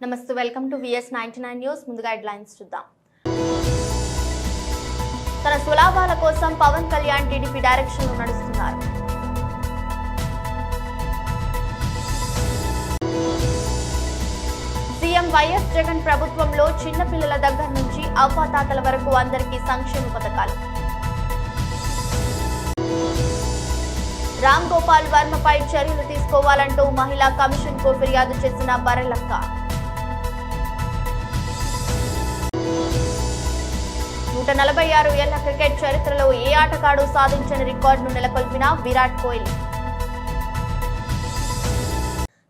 నమస్తే, welcome to VS99 news. ముందుగా headlines చూద్దాం. తన స్వలాభాల కోసం పవన్ కళ్యాణ్ టీడీపీ డైరెక్షన్లో నడుస్తున్నారు. సీఎం వైఎస్ జగన్ ప్రభుత్వంలో చిన్న పిల్లల దగ్గర నుంచి అవ్వాతాతల వరకు అందరికీ సంక్షేమ పథకాలు. రామ్ గోపాల్ వర్మపై చర్యలు తీసుకోవాలంటూ మహిళా కమిషన్ కు ఫిర్యాదు చేసిన బర్రెలక్క. 146 ఏళ్ల క్రికెట్ చరిత్రలో ఏ ఆటగాడు సాధించని రికార్డును నెలకొల్పిన విరాట్ కోహ్లీ.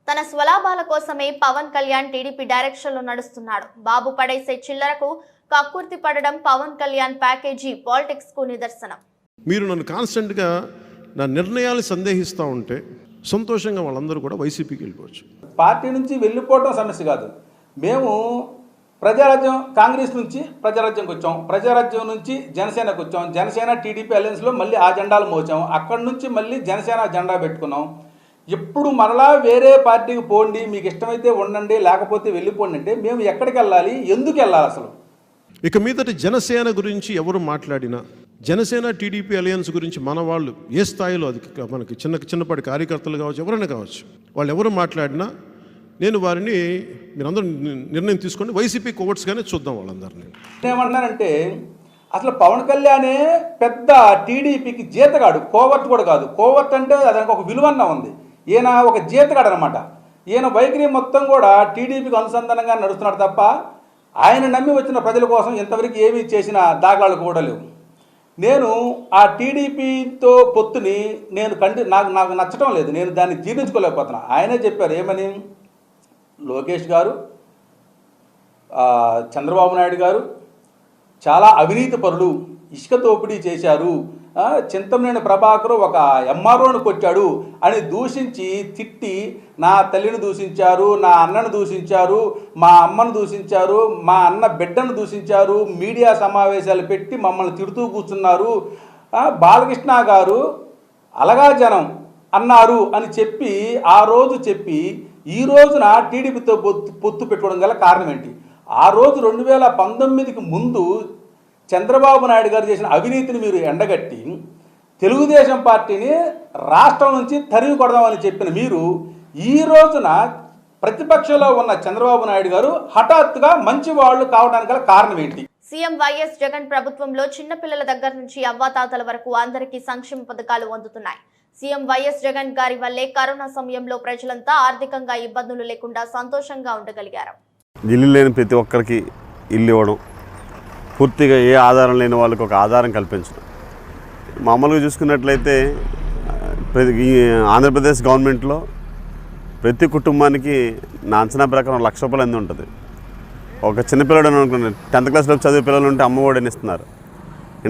తన స్వలాభాల కోసమే పవన్ కళ్యాణ్ టీడీపీ డైరెక్షన్ లో నడుస్తున్నాడు. బాబు పడేసే చిల్లరకు కక్కుర్తి పడడం పవన్ కళ్యాణ్ ప్యాకేజీ పాలిటిక్స్ కు నిదర్శనం. మీరు నన్ను కాన్స్టెంట్ గా నా నిర్ణయాలు సందేహిస్తూ ఉంటే సంతోషంగా వాళ్ళందరూ కూడా వైసీపీకి వెళ్ళిపోవచ్చు. పార్టీ నుంచి వెళ్ళిపోవడం సమస్య కాదు. మేము ప్రజారాజ్యం కాంగ్రెస్ నుంచి ప్రజారాజ్యంకి వచ్చాం, ప్రజారాజ్యం నుంచి జనసేనకు వచ్చాం, జనసేన టీడీపీ అలయన్స్లో మళ్ళీ ఆ జెండాలు మోచాం, అక్కడి నుంచి మళ్ళీ జనసేన జెండా పెట్టుకున్నాం. ఇప్పుడు మరలా వేరే పార్టీకి పోండి, మీకు ఇష్టమైతే ఉండండి, లేకపోతే వెళ్ళిపోండి అంటే మేము ఎక్కడికి వెళ్ళాలి, ఎందుకు వెళ్ళాలి అసలు? ఇక మీదటి జనసేన గురించి ఎవరు మాట్లాడినా, జనసేన టీడీపీ అలయన్స్ గురించి మన వాళ్ళు ఏ స్థాయిలో, అది మనకి చిన్నపాటి కార్యకర్తలు కావచ్చు, ఎవరైనా కావచ్చు, వాళ్ళు ఎవరు మాట్లాడినా నేను వారిని మీరందరూ నిర్ణయం తీసుకోండి, వైసీపీ కోవర్ట్స్గానే చూద్దాం వాళ్ళందరినీ. ఏమంటున్నానంటే అసలు పవన్ కళ్యాణే పెద్ద టీడీపీకి జీతగాడు, కోవర్ట్ కూడా కాదు. కోవర్ట్ అంటే దానికి ఒక విలువన్న ఉంది. ఈయన ఒక జీతగాడు అనమాట. ఈయన వైఖరి మొత్తం కూడా టీడీపీకి అనుసంధానంగా నడుస్తున్నాడు తప్ప ఆయన నమ్మి వచ్చిన ప్రజల కోసం ఇంతవరకు ఏమీ చేసిన దాఖలాలు కూడా లేవు. నేను ఆ టీడీపీతో పొత్తుని నాకు నచ్చడం లేదు, నేను దాన్ని జీర్ణించుకోలేకపోతున్నా. ఆయనే చెప్పారు ఏమని, లోకేష్ గారు, చంద్రబాబు నాయుడు గారు చాలా అవినీతి పరులు, ఇసుక దోపిడీ చేశారు, చింతమనేని ప్రభాకర్ ఒక ఎంఆర్ఓను కొట్టాడు అని దూషించి తిట్టి, నా తల్లిని దూషించారు, నా అన్నను దూషించారు, మా అమ్మను దూషించారు, మా అన్న బిడ్డను దూషించారు, మీడియా సమావేశాలు పెట్టి మమ్మల్ని తిడుతూ కూర్చున్నారు, బాలకృష్ణ గారు అలగా జనం అన్నారు అని చెప్పి ఆ రోజు చెప్పి ఈ రోజున టీడీపీతో పొత్తు పెట్టుకోవడం గల కారణం ఏంటి? ఆ రోజు 2019కి ముందు చంద్రబాబు నాయుడు గారు చేసిన అవినీతిని మీరు ఎండగట్టి తెలుగుదేశం పార్టీని రాష్ట్రం నుంచి తరిమి కొడదామని చెప్పిన మీరు ఈ రోజున ప్రతిపక్షంలో ఉన్న చంద్రబాబు నాయుడు గారు హఠాత్తుగా మంచి వాళ్ళు కావడానికి గల కారణం ఏంటి? సీఎం వైఎస్ జగన్ ప్రభుత్వంలో చిన్నపిల్లల దగ్గర నుంచి అవ్వాతాతల వరకు అందరికీ సంక్షేమ పథకాలు అందుతున్నాయి. సీఎం వైఎస్ జగన్ గారి వల్లే కరోనా సమయంలో ప్రజలంతా ఆర్థికంగా ఇబ్బందులు లేకుండా సంతోషంగా ఉండగలిగారు. ఇల్లు లేని ప్రతి ఒక్కరికి ఇల్లు ఇవ్వడం, పూర్తిగా ఏ ఆధారం లేని వాళ్ళకి ఒక ఆధారం కల్పించడం. మామూలుగా చూసుకున్నట్లయితే ఆంధ్రప్రదేశ్ గవర్నమెంట్లో ప్రతి కుటుంబానికి నా అంచనా ప్రకారం 1,00,000 రూపాయలు అంది ఉంటుంది. ఒక చిన్నపిల్లడు అనుకున్నాను, 10th క్లాస్లో చదివే పిల్లలు ఉంటే అమ్మఒడిని ఇస్తున్నారు,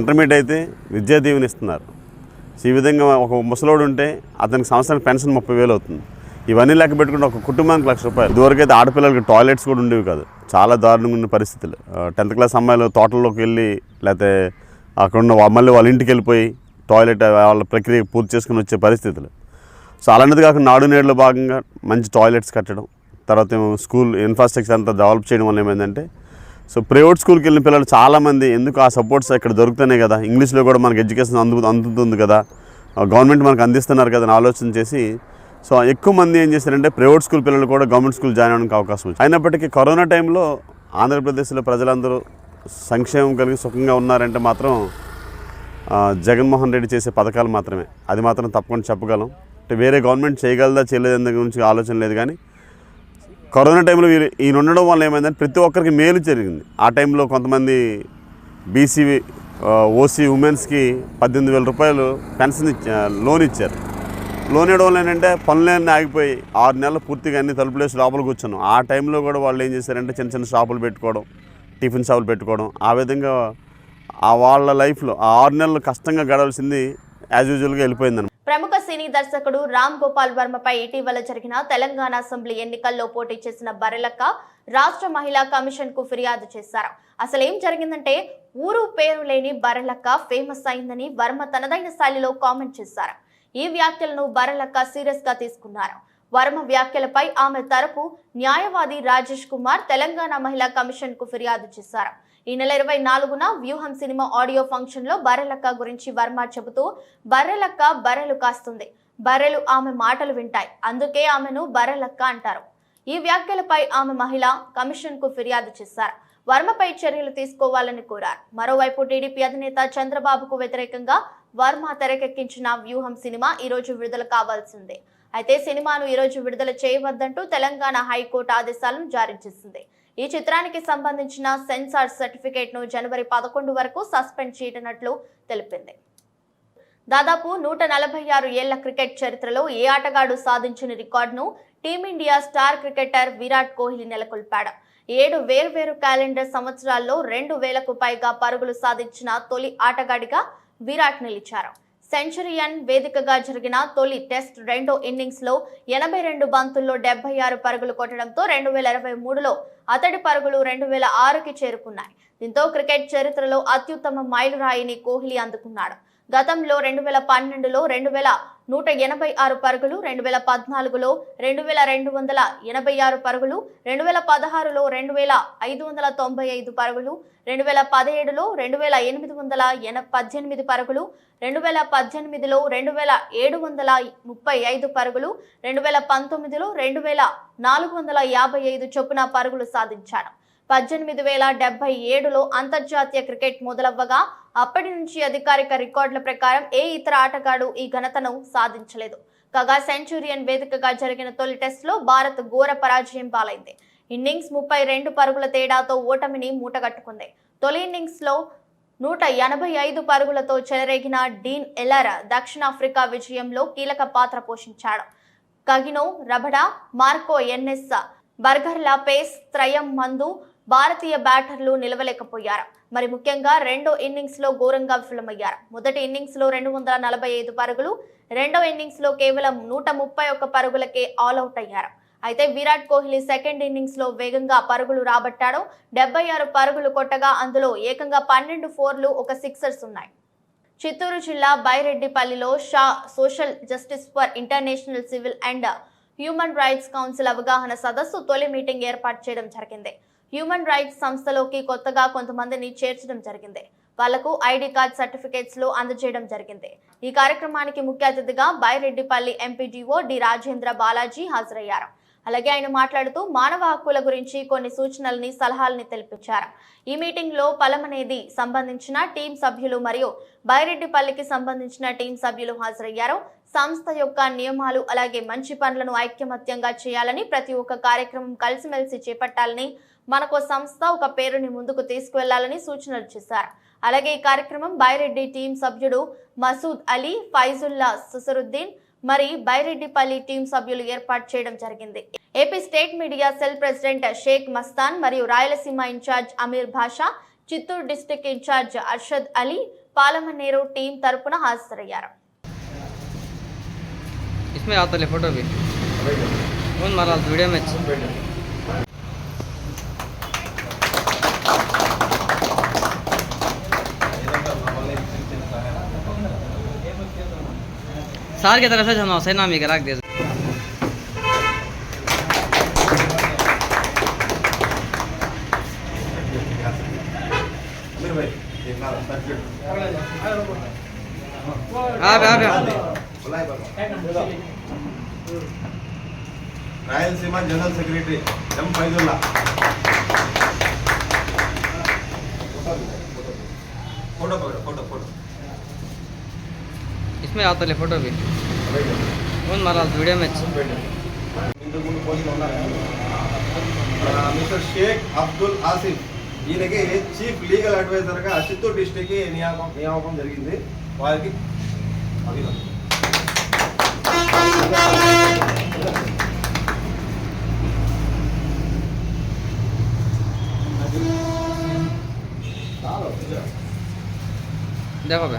ఇంటర్మీడియట్ అయితే విద్యా దీవెని ఇస్తున్నారు. ఈ విధంగా ఒక ముసలోడు ఉంటే అతనికి సంవత్సరానికి పెన్షన్ 30,000 అవుతుంది. ఇవన్నీ లెక్క పెట్టుకుంటే ఒక కుటుంబానికి 1,00,000 రూపాయలు. ఇదివరకైతే ఆడపిల్లలకి టాయిలెట్స్ కూడా ఉండేవి కాదు, చాలా దారుణంగా ఉన్న పరిస్థితులు. 10th క్లాస్ అమ్మాయిలు తోటల్లోకి వెళ్ళి లేకపోతే అక్కడ ఉన్న మళ్ళీ వాళ్ళ ఇంటికి వెళ్ళిపోయి టాయిలెట్ వాళ్ళ ప్రక్రియ పూర్తి చేసుకుని వచ్చే పరిస్థితులు. సో అలాంటిది కాకుండా నాడు నేడులో భాగంగా మంచి టాయిలెట్స్ కట్టడం, తర్వాత స్కూల్ ఇన్ఫ్రాస్ట్రక్చర్ అంతా డెవలప్ చేయడం వల్ల ఏమైందంటే, సో ప్రైవేట్ స్కూల్కి వెళ్ళిన పిల్లలు చాలామంది ఎందుకు ఆ సపోర్ట్స్ ఇక్కడ దొరుకుతున్నాయి కదా, ఇంగ్లీష్లో కూడా మనకి ఎడ్యుకేషన్ అందుతుంది కదా, గవర్నమెంట్ మనకు అందిస్తున్నారు కదా అని ఆలోచన చేసి సో ఎక్కువ మంది ఏం చేశారంటే ప్రైవేట్ స్కూల్ పిల్లలు కూడా గవర్నమెంట్ స్కూల్ జాయిన్ అవ్వడానికి అవకాశం వచ్చింది. అయినప్పటికీ కరోనా టైంలో ఆంధ్రప్రదేశ్లో ప్రజలందరూ సంక్షేమం కలిగి సుఖంగా ఉన్నారంటే మాత్రం జగన్మోహన్ రెడ్డి చేసే పథకాలు మాత్రమే. అది మాత్రం తప్పకుండా చెప్పగలం. అంటే వేరే గవర్నమెంట్ చేయగలదా చేయలేదని దాని గురించి ఆలోచన లేదు. కానీ కరోనా టైంలో ఈయన ఉండడం వల్ల ఏమైందంటే ప్రతి ఒక్కరికి మేలు జరిగింది. ఆ టైంలో కొంతమంది బీసీ ఓసీ ఉమెన్స్కి 18,000 రూపాయలు పెన్షన్ లోన్ ఇచ్చారు. లోన్ ఇవ్వడం వల్ల ఏంటంటే పనులన్నీ ఆగిపోయి 6 నెలలు పూర్తిగా అన్ని తలుపులేసి లోపల కూర్చున్నాం. ఆ టైంలో కూడా వాళ్ళు ఏం చేశారంటే చిన్న చిన్న షాపులు పెట్టుకోవడం, టిఫిన్ షాపులు పెట్టుకోవడం, ఆ విధంగా వాళ్ళ లైఫ్లో ఆ 6 నెలలు కష్టంగా గడవలసింది యాజ్ యూజువల్గా వెళ్ళిపోయిందని. ప్రముఖ సినీ దర్శకుడు రామ్ గోపాల్ వర్మపై ఇటీవల జరిగిన తెలంగాణ అసెంబ్లీ ఎన్నికల్లో పోటీ చేసిన బర్రెలక్క రాష్ట్ర మహిళా కమిషన్ కు ఫిర్యాదు చేశారు. అసలేం జరిగిందంటే, ఊరు పేరు లేని బర్రెలక్క ఫేమస్ అయిందని వర్మ తనదైన శైలిలో కామెంట్ చేశారు. ఈ వ్యాఖ్యలను బర్రెలక్క సీరియస్ గా తీసుకున్నారు. వర్మ వ్యాఖ్యలపై ఆమె తరపు న్యాయవాది రాజేష్ కుమార్ తెలంగాణ మహిళా కమిషన్ కు ఫిర్యాదు చేశారు. ఈ నెల 24న వ్యూహం సినిమా ఆడియో ఫంక్షన్ లో బర్రెలక్క గురించి వర్మ చెబుతూ బర్రెలక్క బర్రెలు కాస్తుంది, బర్రెలు ఆమె మాటలు వింటాయి, అందుకే ఆమెను బర్రెలక్క అంటారు. ఈ వ్యాఖ్యలపై ఆమె మహిళా కమిషన్ కు ఫిర్యాదు చేశారు. వర్మపై చర్యలు తీసుకోవాలని కోరారు. మరోవైపు టీడీపీ అధినేత చంద్రబాబుకు వ్యతిరేకంగా వర్మ తెరకెక్కించిన వ్యూహం సినిమా ఈ రోజు విడుదల కావాల్సిందే. అయితే సినిమాను ఈ రోజు విడుదల చేయవద్దంటూ తెలంగాణ హైకోర్టు ఆదేశాలను జారీ చేసింది. ఈ చిత్రానికి సంబంధించిన సెన్సార్ సర్టిఫికేట్ ను జనవరి 11 వరకు సస్పెండ్ చేయనున్నట్లు తెలిపింది. దాదాపు 146 ఏళ్ల క్రికెట్ చరిత్రలో ఏ ఆటగాడు సాధించిన రికార్డును team India star cricketer Virat Kohli నెలకొల్పాడు. 7 వేర్వేరు క్యాలెండర్ సంవత్సరాల్లో 2000కు పైగా పరుగులు సాధించిన తొలి ఆటగాడిగా విరాట్ నిలిచారు. సెంచరియన్ వేదికగా జరిగిన తొలి టెస్ట్ రెండో ఇన్నింగ్స్ లో 82 బంతుల్లో 76 పరుగులు కొట్టడంతో 2023లో అతడి పరుగులు 2006కి చేరుకున్నాయి. దీంతో క్రికెట్ చరిత్రలో అత్యుత్తమ మైలురాయిని కోహ్లీ అందుకున్నాడు. గతంలో 2012లో 2186 పరుగులు, 2014లో 2286 పరుగులు, 2016లో 2595 పరుగులు, 2017లో 2818 పరుగులు, 2018లో 2735 పరుగులు, 2019లో 2455 చొప్పున పరుగులు సాధించాడు. 18077లో అంతర్జాతీయ క్రికెట్ మొదలవ్వగా అప్పటి నుంచి అధికారిక రికార్డుల ప్రకారం ఏ ఇతర ఆటగాడు ఈ ఘనతను సాధించలేదు. కాగా సెంచురియన్ వేదికగా జరిగిన తొలి టెస్టులో భారత్ ఘోర పరాజయం పాలైంది. ఇన్నింగ్స్ 32 పరుగుల తేడాతో ఓటమిని మూటగట్టుకుంది. తొలి ఇన్నింగ్స్ లో 185 పరుగులతో చెలరేగిన డీన్ ఎల్లర్ దక్షిణాఫ్రికా విజయంలో కీలక పాత్ర పోషించాడు. కగినో రబడా, మార్కో ఎన్ఎస్ బర్గర్ల పేస్ త్రయం మందు భారతీయ బ్యాటర్లు నిలవలేకపోయారు. మరి ముఖ్యంగా రెండో ఇన్నింగ్స్ లో ఘోరంగా విఫలమయ్యారు. మొదటి ఇన్నింగ్స్ లో 245 పరుగులు, రెండో ఇన్నింగ్స్ లో కేవలం 131 పరుగులకే ఆల్అౌట్ అయ్యారు. అయితే విరాట్ కోహ్లీ సెకండ్ ఇన్నింగ్స్ లో వేగంగా పరుగులు రాబట్టాడు. 76 పరుగులు కొట్టగా అందులో ఏకంగా 12 ఫోర్లు, 1 సిక్సర్స్ ఉన్నాయి. చిత్తూరు జిల్లా బైరెడ్డిపల్లిలో షా social justice for international civil and human rights council అవగాహన సదస్సు తొలి మీటింగ్ ఏర్పాటు చేయడం జరిగింది. హ్యూమన్ రైట్స్ సంస్థలోకి కొత్తగా కొంతమందిని చేర్చడం జరిగింది. వాళ్లకు ఐడి కార్డ్ సర్టిఫికేట్స్ లో అందజేయడం జరిగింది. ఈ కార్యక్రమానికి ముఖ్య అతిథిగా బైరెడ్డిపల్లి ఎంపీడీఓ డి రాజేంద్ర బాలాజీ హాజరయ్యారు. అలాగే ఆయన మాట్లాడుతూ మానవ హక్కుల గురించి కొన్ని సూచనల్ని, సలహాలని తెలిపించారు. ఈ మీటింగ్ లో పలమనేది సంబంధించిన టీం సభ్యులు మరియు బైరెడ్డిపల్లికి సంబంధించిన టీం సభ్యులు హాజరయ్యారు. సంస్థ యొక్క నియమాలు అలాగే మంచి పనులను ఐక్యమత్యంగా చేయాలని, ప్రతి ఒక్క కార్యక్రమం కలిసిమెలిసి చేపట్టాలని, మనకో సంస్థ ఒక పేరుని ముందుకు తీసుకువెళ్లాలని సూచనలు చేశారు. అలాగే ఈ కార్యక్రమం బైరెడ్డి టీం సభ్యుడు మసూద్ అలీ, ఫైజుల్లా సుసరుద్దీన్ మరి బైరెడ్డిపల్లి టీం సభ్యులు ఏర్పాటు చేయడం జరిగింది. AP state media cell president Shaik Mastan మరియు Rayalaseema in-charge Ameer Basha, Chittoor district in-charge Arshad Ali Palamaner team తరపున హాజరయ్యారు. इसमें आता ले फोटो भी कौन मारा वीडियो में सार की तरफ से हम सही नाम ही रख दे Rayalaseema general secretary M Faizullah. Photo इसमें आता ले फोटो भी कौन मारा वीडियो में ఇంతకుముందు పోస్టులో ఉన్నారు. మిస్టర్ షేక్ అబ్దుల్ ఆసిఫ్, ఈయనకి చీఫ్ లీగల్ అడ్వైజర్గా చిత్తూరు డిస్ట్రిక్ట్కి నియామకం జరిగింది. వారికి అభినందనలు. देखो बे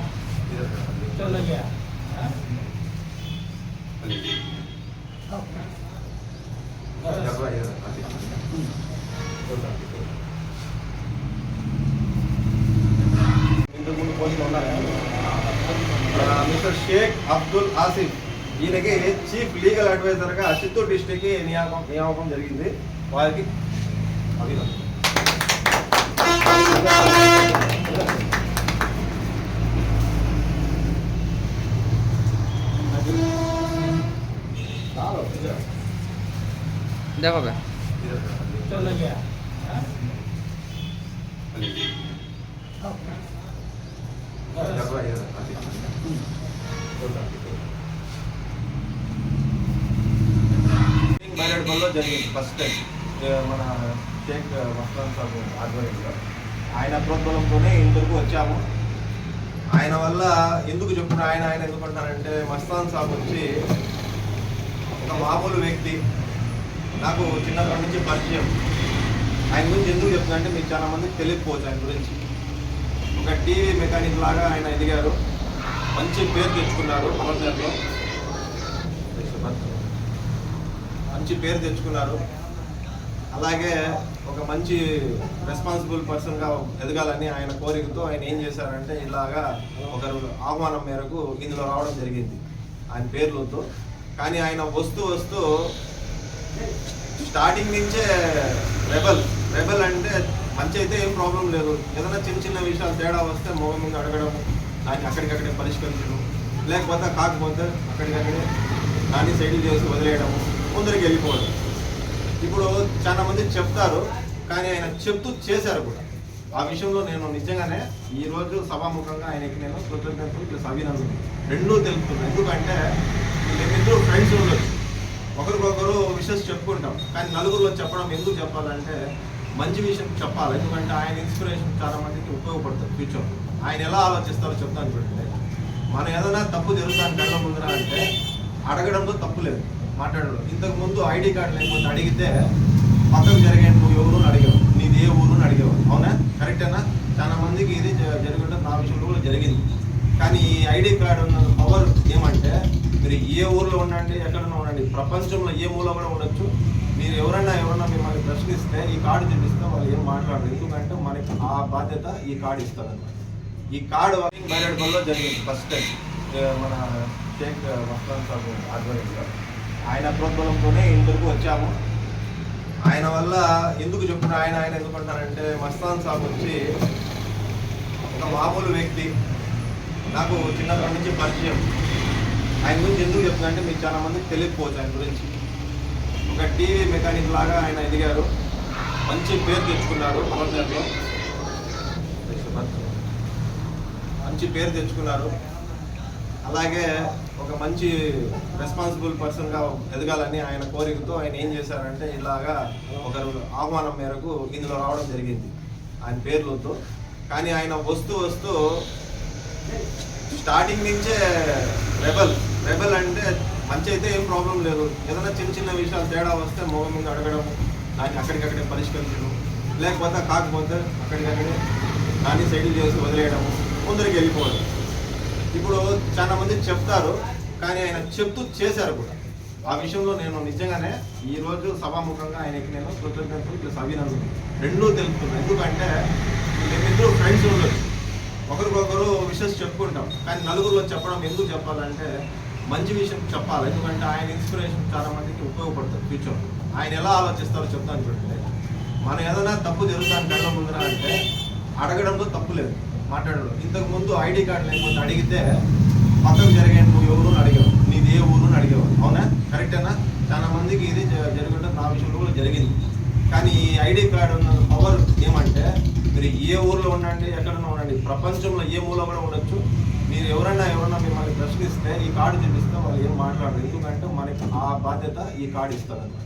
ఇంతకుముందు పోస్టులో ఉన్నారు. మిస్టర్ షేక్ అబ్దుల్ ఆసిఫ్, ఈయనకి చీఫ్ లీగల్ అడ్వైజర్గా చిత్తూరు డిస్టిక్కి నియామకం జరిగింది. వారికి అభినందనలు. देखो बे బయలుదేరులో జరిగింది ఫస్ట్ టైం మన షేక్ మస్తాన్ సాబ్ ఆధ్వర్యంలో. ఆయన ప్రోద్బలంతోనే ఇంతకు వచ్చాము. ఆయన వల్ల ఎందుకు చెప్తున్నా, ఆయన ఎందుకు అంటారంటే మస్తాన్ సాబ్ వచ్చి ఒక మామూలు వ్యక్తి, నాకు చిన్నప్పటి నుంచి పరిచయం. ఆయన గురించి ఎందుకు చెప్తున్నా అంటే మీకు చాలా మందికి తెలియకపోవచ్చు ఆయన గురించి. ఒక టీవీ మెకానిక్ లాగా ఆయన ఎదిగారు, మంచి పేరు తెచ్చుకున్నారు. అమర్నగర్లో మంచి పేరు తెచ్చుకున్నారు. అలాగే ఒక మంచి రెస్పాన్సిబుల్ పర్సన్గా ఎదగాలని ఆయన కోరికతో ఆయన ఏం చేశారంటే ఇలాగా ఒకరు ఆహ్వానం మేరకు ఇందులో రావడం జరిగింది ఆయన పేర్లతో. కానీ ఆయన వస్తూ స్టార్టింగ్ నుంచే రెబల్ అంటే మంచి అయితే ఏం ప్రాబ్లం లేదు, ఏదైనా చిన్న విషయాలు తేడా వస్తే మొహం మీద అడగడం, దాన్ని అక్కడికక్కడే పరిష్కరించడం, లేకపోతే కాకపోతే అక్కడికక్కడే దాన్ని సైడ్ చేసి వదిలేయడము, ముందరికి వెళ్ళిపోవడం. ఇప్పుడు చాలా మంది చెప్తారు, కానీ ఆయన చెప్తూ చేశారు కూడా. ఆ విషయంలో నేను నిజంగానే ఈరోజు సభాముఖంగా ఆయనకి నేను కృతజ్ఞతలు ప్లస్ అభినందనలు రెండూ తెలుపుతున్నాను. ఎందుకంటే మేమిద్దరు ఫ్రెండ్స్ ఉండొచ్చు, ఒకరికొకరు విషయస్ చెప్పుకుంటాం, కానీ నలుగురిలో చెప్పడం ఎందుకు చెప్పాలంటే మంచి విషయం చెప్పాలి. ఎందుకంటే ఆయన ఇన్స్పిరేషన్ చాలా మందికి ఉపయోగపడుతుంది ఫ్యూచర్. ఆయన ఎలా ఆలోచిస్తారో చెప్తాను చూడండి. మనం ఏదైనా తప్పు జరుగుతాను కళ్ళ ముందర అంటే అడగడంలో తప్పు లేదు, మాట్లాడడం. ఇంతకుముందు ఐడి కార్డు లేకపోతే అడిగితే పక్కకు జరిగే నువ్వు ఎవరు అడిగావు, నీది ఏ ఊరు అని అడిగేవాడు. అవునా? కరెక్టేనా? చాలా మందికి ఇది జరుగుతుంది, నా విషయంలో కూడా జరిగింది. కానీ ఈ ఐడి కార్డు ఉన్న పవర్ ఏమంటే మీరు ఏ ఊర్లో ఉండండి, ఎక్కడన్నా ఉండండి, ప్రపంచంలో ఏ మూల కూడా ఉండొచ్చు. మీరు ఎవరైనా మిమ్మల్ని ప్రశ్నిస్తే ఈ కార్డు చూపిస్తే వాళ్ళు ఏం మాట్లాడరు. ఎందుకంటే మనకి ఆ బాధ్యత ఈ కార్డు ఇస్తారన్నమాట. ఈ కార్డు బయలుదేరులో జరిగింది ఫస్ట్ టైం మన షేక్ మస్తాన్ సాబ్ ఆధ్వర్యంలో. ఆయన ప్రోద్బలంతోనే ఇంతకు వచ్చాము. ఆయన వల్ల ఎందుకు చెప్తున్నా, ఆయన ఎందుకు అంటారంటే మస్తాన్ సాబ్ వచ్చి ఒక మామూలు వ్యక్తి, నాకు చిన్నప్పటి నుంచి పరిచయం. ఆయన గురించి ఎందుకు చెప్తున్నా అంటే మీకు చాలా మందికి తెలియకపోవచ్చు ఆయన గురించి. ఒక టీవీ మెకానిక్ లాగా ఆయన ఎదిగారు, మంచి పేరు తెచ్చుకున్నారు. అమర్నగర్లో మంచి పేరు తెచ్చుకున్నారు. అలాగే ఒక మంచి రెస్పాన్సిబుల్ పర్సన్గా ఎదగాలని ఆయన కోరికతో ఆయన ఏం చేశారంటే ఇలాగా ఒకరు ఆహ్వానం మేరకు ఇందులో రావడం జరిగింది ఆయన పేర్లతో. కానీ ఆయన వస్తూ స్టార్టింగ్ నుంచే రెబల్ అంటే మంచి అయితే ఏం ప్రాబ్లం లేదు, ఏదైనా చిన్న విషయాలు తేడా వస్తే మొహం మీద అడగడం, దాన్ని అక్కడికక్కడే పరిష్కరించడం, లేకపోతే కాకపోతే అక్కడికక్కడే దాన్ని సైడ్ చేసి వదిలేయడము, ముందరికి వెళ్ళిపోవడం. ఇప్పుడు చాలా మంది చెప్తారు, కానీ ఆయన చెప్తూ చేశారు కూడా. ఆ విషయంలో నేను నిజంగానే ఈరోజు సభాముఖంగా ఆయనకి నేను కృతజ్ఞతలు ప్లస్ అభినందనలు రెండూ తెలుపుతున్నాను. ఎందుకంటే మేమిద్దరు ఫ్రెండ్స్ ఉండొచ్చు, ఒకరికొకరు విషయస్ చెప్పుకుంటాం, కానీ నలుగురిలో చెప్పడం ఎందుకు చెప్పాలంటే మంచి విషయం చెప్పాలి. ఎందుకంటే ఆయన ఇన్స్పిరేషన్ చాలా మందికి ఉపయోగపడుతుంది ఫ్యూచర్. ఆయన ఎలా ఆలోచిస్తారో చెప్తాను చూడండి. మనం ఏదైనా తప్పు జరుగుతాను కళ్ళ ముందర అంటే అడగడంలో తప్పు లేదు, మాట్లాడడం. ఇంతకుముందు ఐడి కార్డు లేకపోతే అడిగితే పక్కకు జరిగే నువ్వు ఎవరు అడిగావు, నీది ఏ ఊరు అని అడిగేవాడు. అవునా? కరెక్టేనా? చాలా మందికి ఇది జరుగుతుంది, నా విషయంలో కూడా జరిగింది. కానీ ఈ ఐడి కార్డు ఉన్న పవర్ ఏమంటే మీరు ఏ ఊర్లో ఉండండి, ఎక్కడన్నా ఉండండి, ప్రపంచంలో ఏ మూల కూడా ఉండొచ్చు. మీరు ఎవరైనా మిమ్మల్ని ప్రశ్నిస్తే ఈ కార్డు చూపిస్తే వాళ్ళు ఏం మాట్లాడరు. ఎందుకంటే మనకి ఆ బాధ్యత ఈ కార్డు ఇస్తారన్నమాట.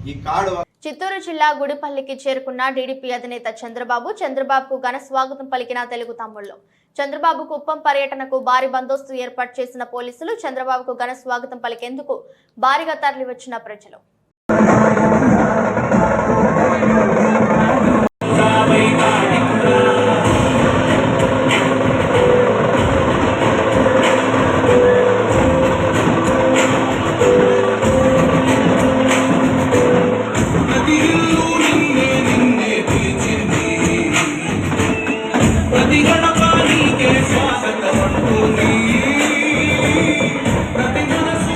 ఈ కార్డు చిత్తూరు జిల్లా గుడిపల్లికి చేరుకున్న టీడీపీ అధినేత చంద్రబాబుకు ఘన స్వాగతం పలికిన తెలుగు తమ్ముళ్లు. చంద్రబాబు కుప్పం పర్యటనకు భారీ బందోబస్తు ఏర్పాటు చేసిన పోలీసులు, చంద్రబాబుకు ఘన స్వాగతం పలికేందుకు భారీగా తరలివచ్చిన ప్రజలు. ప్రతి గణపానికి స్వాగతం అంటూని ప్రతి మనసు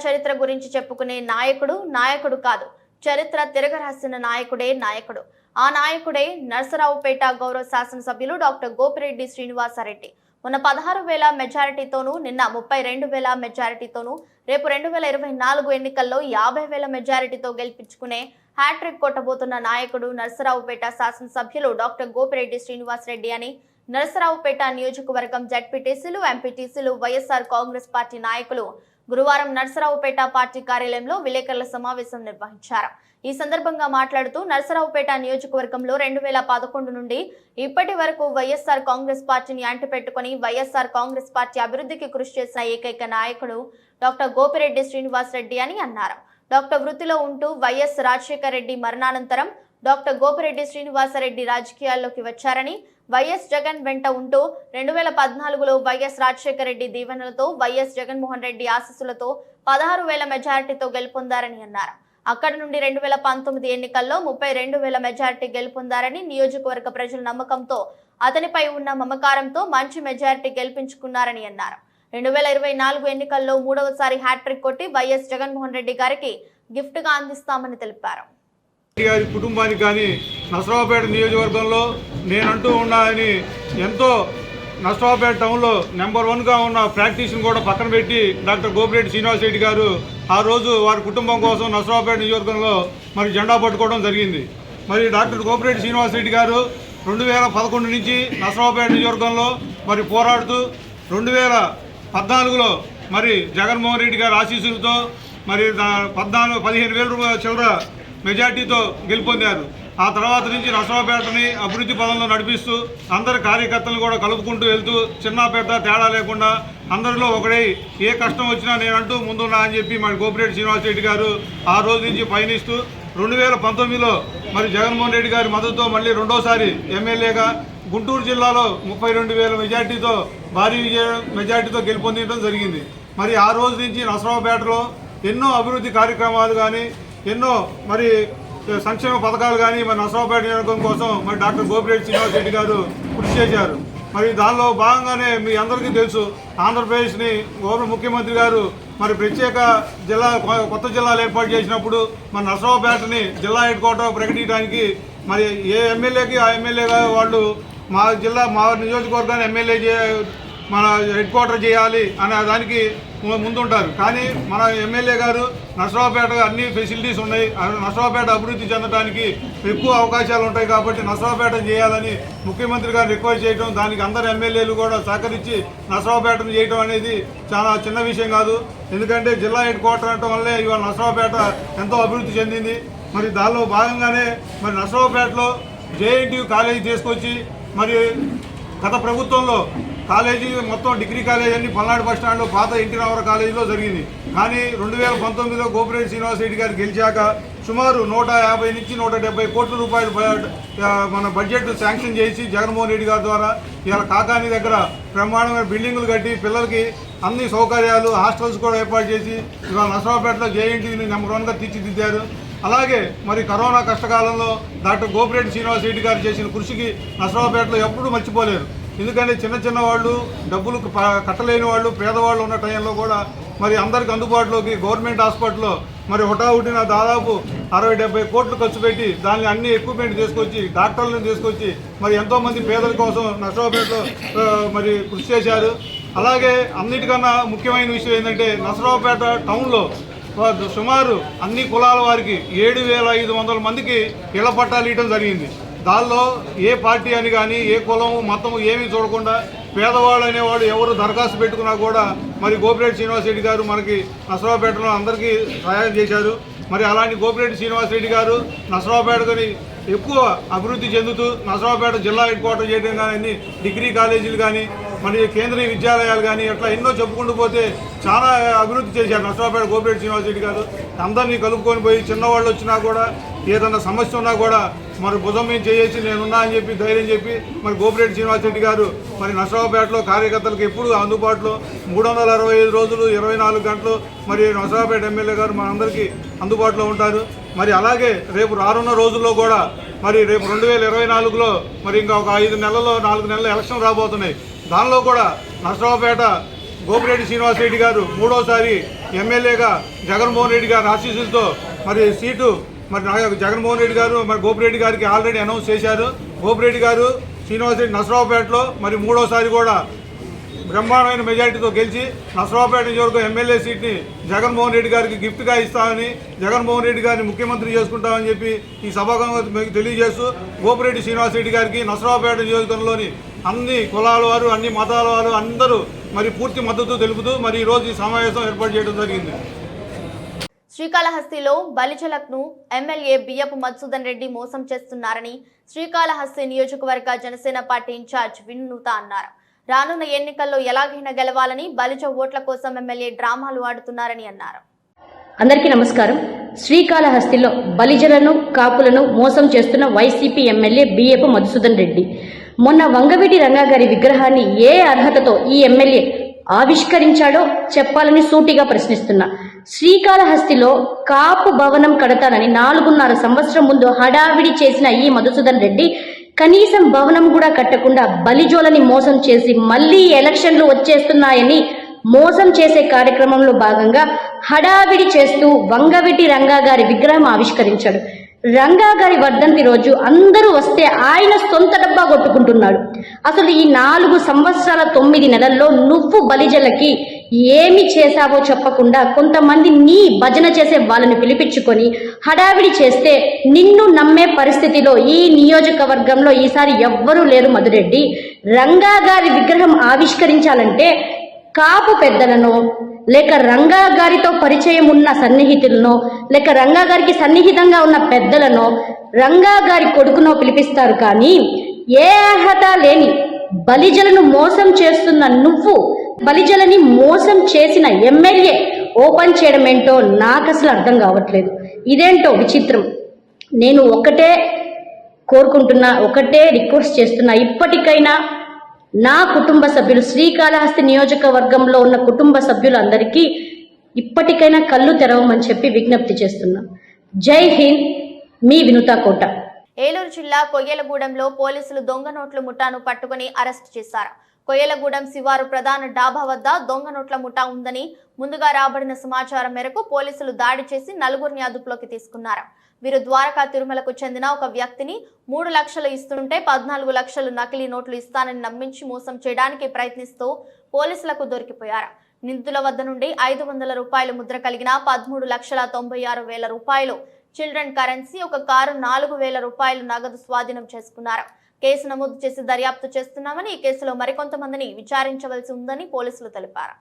చరిత్ర గురించి చెప్పుకునే నాయకుడు కాదు, చరిత్ర తిరగరాసిన నాయకుడే నాయకుడు. ఆ నాయకుడే నరసరావుపేట గౌరవ శాసనసభ్యులు డాక్టర్ గోపిరెడ్డి శ్రీనివాసరెడ్డి. మొన్న 16,000 మెజారిటీతోనూ, నిన్న 32,000 మెజారిటీతోనూ, రేపు 2024 ఎన్నికల్లో 50,000 మెజారిటీతో గెలిపించుకునే హ్యాట్రిక్ కొట్టబోతున్న నాయకుడు నరసరావుపేట శాసనసభ్యులు డాక్టర్ గోపిరెడ్డి శ్రీనివాసరెడ్డి అని నరసరావుపేట నియోజకవర్గం జడ్పీటీసీలు, ఎంపీటీసీలు, వైఎస్ఆర్ కాంగ్రెస్ పార్టీ నాయకులు గురువారం నరసరావుపేట పార్టీ కార్యాలయంలో విలేకరుల సమావేశం నిర్వహించారు. ఈ సందర్భంగా మాట్లాడుతూ నరసరావుపేట నియోజకవర్గంలో 2011 నుండి ఇప్పటి వరకు వైఎస్ఆర్ కాంగ్రెస్ పార్టీని అంటిపెట్టుకుని వైఎస్ఆర్ కాంగ్రెస్ పార్టీ అభివృద్ధికి కృషి చేసిన ఏకైక నాయకుడు డాక్టర్ గోపిరెడ్డి శ్రీనివాసరెడ్డి అని అన్నారు. డాక్టర్ వృత్తిలో ఉంటూ వైఎస్ రాజశేఖర రెడ్డి మరణానంతరం డాక్టర్ గోపిరెడ్డి శ్రీనివాసరెడ్డి రాజకీయాల్లోకి వచ్చారని, వైఎస్ జగన్ వెంట ఉంటూ 2014లో వైఎస్ రాజశేఖర రెడ్డి దీవెనలతో, వైఎస్ జగన్మోహన్ రెడ్డి ఆశీస్సులతో 16,000 మెజారిటీతో గెలుపొందారని అన్నారు. అక్కడి నుండి 2019 ఎన్నికల్లో 32,000 మెజారిటీ గెలుపొందారని, నియోజకవర్గ ప్రజల నమ్మకంతో, అతనిపై ఉన్న మమకారంతో మంచి మెజారిటీ గెలిపించుకున్నారని అన్నారు. 2024 ఎన్నికల్లో 3వసారి హ్యాట్రిక్ కొట్టి వైఎస్ జగన్మోహన్ రెడ్డి గారికి గిఫ్ట్ గా అందిస్తామని తెలిపారు. గారి కుటుంబానికి కానీ నరసరావుపేట నియోజకవర్గంలో నేనంటూ ఉన్నానని ఎంతో నరసరావుపేట టౌన్లో నెంబర్ 1గా ఉన్న ప్రాక్టీస్ని కూడా పక్కన పెట్టి డాక్టర్ గోపిరెడ్డి శ్రీనివాసరెడ్డి గారు ఆ రోజు వారి కుటుంబం కోసం నరసరావుపేట నియోజకవర్గంలో మరి జెండా పట్టుకోవడం జరిగింది. మరి డాక్టర్ గోపిరెడ్డి శ్రీనివాసరెడ్డి గారు 2011 నుంచి నరసరావుపేట నియోజకవర్గంలో మరి పోరాడుతూ 2014లో మరి జగన్మోహన్ రెడ్డి గారి ఆశీస్సులతో మరి 15,000 రూపాయల చిల్లర మెజార్టీతో గెలుపొందారు. ఆ తర్వాత నుంచి నరసరావుపేటని అభివృద్ధి పదంలో నడిపిస్తూ అందరి కార్యకర్తలను కూడా కలుపుకుంటూ వెళ్తూ చిన్న పెద్ద తేడా లేకుండా అందరిలో ఒకడై ఏ కష్టం వచ్చినా నేనంటూ ముందున్నా అని చెప్పి మరి గోపిరెడ్డి శ్రీనివాసరెడ్డి గారు ఆ రోజు నుంచి పయనిస్తూ 2019లో మరి జగన్మోహన్ రెడ్డి గారి మద్దతుతో మళ్ళీ రెండోసారి ఎమ్మెల్యేగా గుంటూరు జిల్లాలో 32,000 మెజార్టీతో భారీ మెజార్టీతో గెలుపొందడం జరిగింది. మరి ఆ రోజు నుంచి నరసరావుపేటలో ఎన్నో అభివృద్ధి కార్యక్రమాలు కానీ ఎన్నో మరి సంక్షేమ పథకాలు కానీ మరి నరసరావుపేట నియోజకవర్గం కోసం మరి డాక్టర్ గోపిరెడ్డి శ్రీనివాసరెడ్డి గారు కృషి చేశారు. మరి దానిలో భాగంగానే మీ అందరికీ తెలుసు, ఆంధ్రప్రదేశ్ని గౌరవ ముఖ్యమంత్రి గారు మరి ప్రత్యేక జిల్లా, కొత్త జిల్లాలు ఏర్పాటు చేసినప్పుడు మన నరసరావుపేటని జిల్లా హెడ్ క్వార్టర్ ప్రకటించడానికి మరి ఏ ఎమ్మెల్యేకి ఆ ఎమ్మెల్యేగా వాళ్ళు మా నియోజకవర్గాన్ని ఎమ్మెల్యే మన హెడ్ క్వార్టర్ చేయాలి అనే దానికి ముందుంటారు. కానీ మన ఎమ్మెల్యే గారు నరసరావుపేట అన్ని ఫెసిలిటీస్ ఉన్నాయి, నరసరావుపేట అభివృద్ధి చెందడానికి ఎక్కువ అవకాశాలు ఉంటాయి కాబట్టి నరసరావుపేట చేయాలని ముఖ్యమంత్రి గారు రిక్వెస్ట్ చేయడం, దానికి అందరు ఎమ్మెల్యేలు కూడా సహకరించి నరసరావుపేటను చేయడం అనేది చాలా చిన్న విషయం కాదు. ఎందుకంటే జిల్లా హెడ్ క్వార్టర్ అనడం వల్లే ఇవాళ నరసరావుపేట ఎంతో అభివృద్ధి చెందింది. మరి దానిలో భాగంగానే మరి నరసరావుపేటలో జేఎన్టీయూ కాలేజీ తీసుకొచ్చి మరి గత ప్రభుత్వంలో కాలేజీ మొత్తం డిగ్రీ కాలేజీ అన్ని పల్నాడు బస్ స్టాండ్లో పాత ఎన్టీ రామారావు కాలేజీలో జరిగింది. కానీ 2019లో గోపిరెడ్డి శ్రీనివాసరెడ్డి గారు గెలిచాక సుమారు 150 నుంచి 170 కోట్ల రూపాయలు మన బడ్జెట్ శాంక్షన్ చేసి జగన్మోహన్ రెడ్డి గారి ద్వారా ఇవాళ కాకాని దగ్గర బ్రహ్మాండమైన బిల్డింగులు కట్టి పిల్లలకి అన్ని సౌకర్యాలు, హాస్టల్స్ కూడా ఏర్పాటు చేసి ఇవాళ నరసరావుపేటలో జేఎన్టీయూని నెంబర్ 1గా తీర్చిదిద్దారు. అలాగే మరి కరోనా కష్టకాలంలో డాక్టర్ గోపిరెడ్డి శ్రీనివాసరెడ్డి గారు చేసిన కృషికి నరసరావుపేటలో ఎప్పుడూ మర్చిపోలేరు. ఎందుకంటే చిన్న వాళ్ళు డబ్బులు కట్టలేని వాళ్ళు, పేదవాళ్ళు ఉన్న టైంలో కూడా మరి అందరికి అందుబాటులోకి గవర్నమెంట్ హాస్పిటల్లో మరి హుటాహుటిన దాదాపు 60-70 కోట్లు ఖర్చు పెట్టి దాన్ని అన్ని ఎక్విప్మెంట్ తీసుకొచ్చి డాక్టర్లను తీసుకొచ్చి మరి ఎంతోమంది పేదల కోసం నరసరావుపేటలో మరి కృషి చేశారు. అలాగే అన్నిటికన్నా ముఖ్యమైన విషయం ఏంటంటే నరసరావుపేట టౌన్లో సుమారు అన్ని కులాల వారికి 7,500 మందికి ఇళ్ల పట్టాలు ఇవ్వడం జరిగింది. దానిలో ఏ పార్టీ అని కానీ ఏ కులం మతం ఏమీ చూడకుండా పేదవాళ్ళు అనేవాడు ఎవరు దరఖాస్తు పెట్టుకున్నా కూడా మరి గోపిరెడ్డి శ్రీనివాసరెడ్డి గారు మనకి నరసరావుపేటలో అందరికీ సహాయం చేశారు. మరి అలాంటి గోపిరెడ్డి శ్రీనివాసరెడ్డి గారు నరసరావుపేటని ఎక్కువ అభివృద్ధి చెందుతూ నరసరావుపేట జిల్లా హెడ్ క్వార్టర్ చేయడం కానీ, డిగ్రీ కాలేజీలు కానీ, మరి కేంద్రీయ విద్యాలయాలు కానీ అట్లా ఎన్నో చెప్పుకుంటూ పోతే చాలా అభివృద్ధి చేశారు నరసరావుపేట గోపిరెడ్డి శ్రీనివాసరెడ్డి గారు. అందరినీ కలుపుకొని పోయి చిన్నవాళ్ళు వచ్చినా కూడా ఏదన్నా సమస్య ఉన్నా కూడా మరి భుజం మీద చేసి నేనున్నా అని చెప్పి ధైర్యం చెప్పి మరి గోపిరెడ్డి శ్రీనివాసరెడ్డి గారు మరి నరసరావుపేటలో కార్యకర్తలకు ఎప్పుడు అందుబాటులో 365 రోజులు 24 గంటలు మరి నరసరావుపేట ఎమ్మెల్యే గారు మనందరికీ అందుబాటులో ఉంటారు. మరి అలాగే రేపు రానున్న రోజుల్లో కూడా మరి రేపు 2024లో మరి ఇంకా ఒక 4 నెలలు ఎలక్షన్ రాబోతున్నాయి. దానిలో కూడా నరసరావుపేట గోపిరెడ్డి శ్రీనివాసరెడ్డి గారు 3వసారి ఎమ్మెల్యేగా జగన్మోహన్ రెడ్డి గారి ఆశీస్సులతో మరి సీటు మరి జగన్మోహన్ రెడ్డి గారు మరి గోపిరెడ్డి గారికి ఆల్రెడీ అనౌన్స్ చేశారు. గోపిరెడ్డి గారు శ్రీనివాసరెడ్డి నసరావుపేటలో మరి మూడోసారి కూడా బ్రహ్మాండమైన మెజారిటీతో గెలిచి నసరావుపేట నియోజకవర్గం ఎమ్మెల్యే సీట్ని జగన్మోహన్ రెడ్డి గారికి గిఫ్ట్గా ఇస్తామని, జగన్మోహన్ రెడ్డి గారిని ముఖ్యమంత్రి చేసుకుంటామని చెప్పి ఈ సభాగంగా తెలియజేస్తూ గోపిరెడ్డి శ్రీనివాసరెడ్డి గారికి నసరావుపేట నియోజకవర్గంలోని అన్ని కులాల వారు, అన్ని మతాల వారు అందరూ మరి పూర్తి మద్దతు తెలుపుతూ మరి ఈరోజు ఈ సమావేశం ఏర్పాటు చేయడం జరిగింది. శ్రీకాళహస్తిలో బలిజలకు ఎమ్మెల్యే బియ్యపు మధుసూదన్ రెడ్డి మోసం చేస్తున్నారని శ్రీకాళహస్తి నియోజకవర్గ జనసేన పార్టీ ఇన్ఛార్జ్ వినూత అన్నారు. రానున్న ఎన్నికల్లో ఎలాగైనా గెలవాలని బలిజ ఓట్ల కోసం ఎమ్మెల్యే డ్రామాలు ఆడుతున్నారని అన్నారు. అందరికీ నమస్కారం. శ్రీకాళహస్తిలో బలిజలను, కాపులను మోసం చేస్తున్న వైసీపీ ఎమ్మెల్యే బియ్యపు మధుసూదన్ రెడ్డి మొన్న వంగవీటి రంగా గారి విగ్రహాన్ని ఏ అర్హతతో ఈ ఎమ్మెల్యే ఆవిష్కరించాడో చెప్పాలని సూటిగా ప్రశ్నిస్తున్నా. శ్రీకాళహస్తిలో కాపు భవనం కడతానని 4.5 సంవత్సరం ముందు హడావిడి చేసిన ఈ మధుసూదన్ రెడ్డి కనీసం భవనం కూడా కట్టకుండా బలిజోలని మోసం చేసి మళ్లీ ఎలక్షన్లు వచ్చేస్తున్నాయని మోసం చేసే కార్యక్రమంలో భాగంగా హడావిడి చేస్తూ వంగవీటి రంగా గారి విగ్రహం ఆవిష్కరించాడు. రంగా గారి వర్ధంతి రోజు అందరూ వస్తే ఆయన సొంత డబ్బా కొట్టుకుంటున్నాడు. అసలు ఈ 4 సంవత్సరాల 9 నెలల్లో నువ్వు బలిజలకి ఏమి చేశావో చెప్పకుండా కొంతమంది నీ భజన చేసే వాళ్ళని పిలిపించుకొని హడావిడి చేస్తే నిన్ను నమ్మే పరిస్థితిలో ఈ నియోజకవర్గంలో ఈసారి ఎవ్వరూ లేరు. మధురెడ్డి, రంగా గారి విగ్రహం ఆవిష్కరించాలంటే కాపు పెద్దలను, లేక రంగా గారితో పరిచయం ఉన్న సన్నిహితులను, లేక రంగా గారికి సన్నిహితంగా ఉన్న పెద్దలను, రంగా గారి కొడుకునో పిలిపిస్తారు. కానీ ఏ అర్హత లేని బలిజలను మోసం చేస్తున్న నువ్వు బలిజలని మోసం చేసిన ఎమ్మెల్యే ఓపెన్ చేయడం ఏంటో నాకు అసలు అర్థం కావట్లేదు. ఇదేంటో విచిత్రం. నేను ఒకటే కోరుకుంటున్నా, ఒకటే రిక్వెస్ట్ చేస్తున్నా, ఇప్పటికైనా నా కుటుంబ సభ్యులు, శ్రీకాళహస్తి నియోజకవర్గంలో ఉన్న కుటుంబ సభ్యులందరికీ ఇప్పటికైనా కళ్ళు తెరవమని చెప్పి విజ్ఞప్తి చేస్తున్నా. జై హింద్, మీ వినూత కోట. ఏలూరు జిల్లా కొయ్యలగూడెంలో పోలీసులు దొంగ నోట్ల ముఠాను పట్టుకుని అరెస్టు చేశారు. కొయ్యలగూడెం శివారు ప్రధాన డాబా వద్ద దొంగ నోట్ల ముఠా ఉందని ముందుగా రాబడిన సమాచారం మేరకు పోలీసులు దాడి చేసి 4గురిని అదుపులోకి తీసుకున్నారు. వీరు ద్వారకా తిరుమలకు చెందిన ఒక వ్యక్తిని 3 లక్షలు ఇస్తుంటే 14 లక్షలు నకిలీ నోట్లు ఇస్తానని నమ్మించి మోసం చేయడానికి ప్రయత్నిస్తూ పోలీసులకు దొరికిపోయారు. నిందితుల వద్ద నుండి 500 రూపాయల ముద్ర కలిగిన 13,96,000 రూపాయలు చిల్డ్రన్ కరెన్సీ, ఒక కారు, 4,000 రూపాయలు నగదు స్వాధీనం చేసుకున్నారు. కేసు నమోదు చేసి దర్యాప్తు చేస్తున్నామని, ఈ కేసులో మరికొంతమందిని విచారించవలసి ఉందని పోలీసులు తెలిపారు.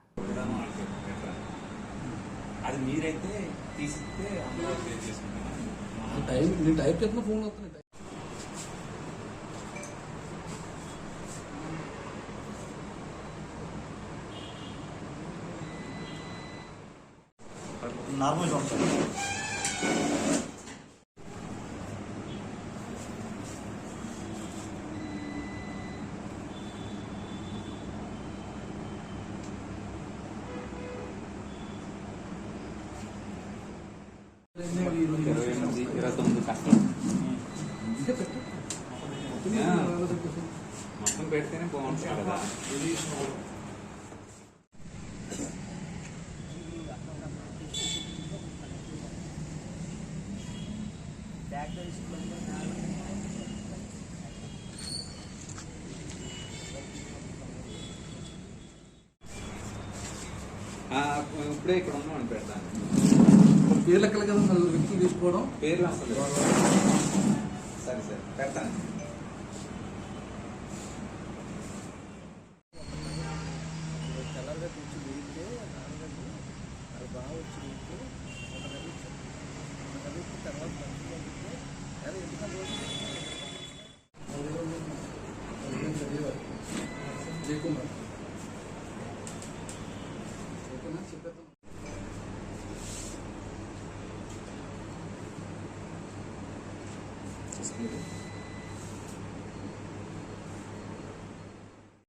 మొత్తం పెడితేనే బాగుంటుంది కదా. ఇప్పుడే ఇక్కడ ఉన్నామని పెడతాను. పేర్లు ఎక్కడ కదా వ్యక్తులు తీసుకోవడం, పేర్లు అసలు సరే సరే పెడతాను.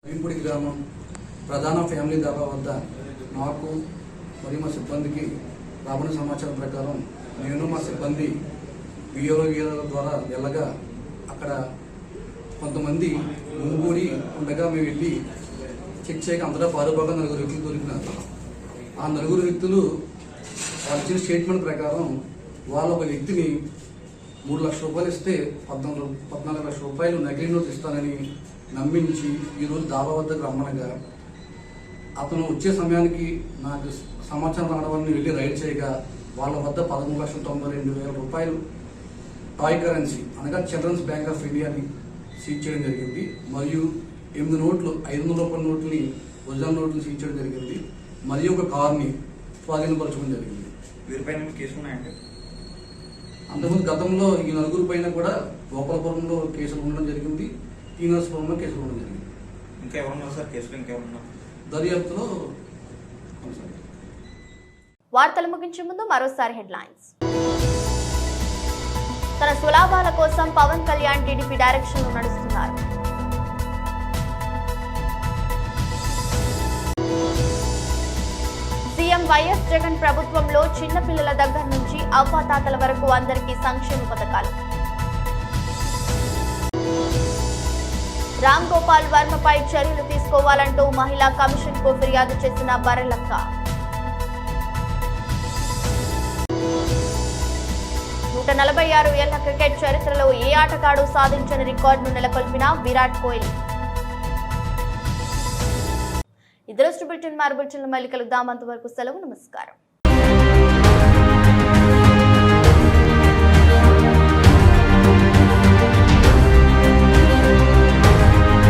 భీంపూడి గ్రామం ప్రధాన ఫ్యామిలీ దాబా వద్ద నాకు మరియు మా సిబ్బందికి రాబడిన సమాచారం ప్రకారం నేను మా సిబ్బంది వీడియోల ద్వారా వెళ్ళగా అక్కడ కొంతమంది ముంగూడి ఉండగా మేము వెళ్ళి చెక్ చేయక అందరూ పారుపోగా 4 వ్యక్తులు దొరికినారు. ఆ 4 వ్యక్తులు వాళ్ళు ఇచ్చిన స్టేట్మెంట్ ప్రకారం వాళ్ళు ఒక వ్యక్తిని 3 లక్షల రూపాయలు ఇస్తే 14 లక్షల రూపాయలు నకిలీ నోట్లు ఇస్తానని నమ్మించి ఈరోజు డాబా వద్దకు రమ్మనగా అతను వచ్చే సమయానికి నాకు సమాచారం రావడానికి వెళ్ళి రైడ్ చేయగా వాళ్ళ వద్ద 13,92,000 రూపాయలు టాయ్ కరెన్సీ అనగా చిల్డ్రన్స్ బ్యాంక్ ఆఫ్ ఇండియాని సీజ్ చేయడం జరిగింది. మరియు 8 నోట్లు 500 రూపాయల నోట్లని ఒరిజినల్ నోట్లు సీజ్ చేయడం జరిగింది. మరియు ఒక కార్ని స్వాధీనపరచడం జరిగింది. వీరిపైన కేసు ఉన్నాయండి. అంతకుముందు గతంలో ఈ నలుగురు పైన కూడా గోపాలపురంలో కేసులు ఉండడం జరిగింది, టీనర్స్పురంలో కేసులు ఉండడం జరిగింది. ఇంకా ఎవరున్నారు సార్ కేసులు? ఇంకెవరున్నారు దర్యాప్తులో? వార్తలు ముగించే ముందు మరోసారి హెడ్లైన్స్. తన సులాభాల కోసం పవన్ కళ్యాణ్ టీడీపీ డైరెక్షన్ లో నడుస్తున్నారు. సీఎం వైఎస్ జగన్ ప్రభుత్వంలో చిన్నపిల్లల దగ్గర నుంచి అవ్వాతాతల వరకు అందరికీ సంక్షేమ పథకాలు. రామ్ గోపాల్ వర్మపై చర్యలు తీసుకోవాలంటూ మహిళా కమిషన్ కు ఫిర్యాదు చేసిన బర్రెలక్క. 146 ఏళ్ల క్రికెట్ చరిత్రలో ఏ ఆటగాడు సాధించని రికార్డును నెలకొల్పిన విరాట్ కోహ్లీ. ఇద్దరు బులెటిన్ మళ్ళీ కలుద్దాం. అంతవరకు సెలవు. నమస్కారం.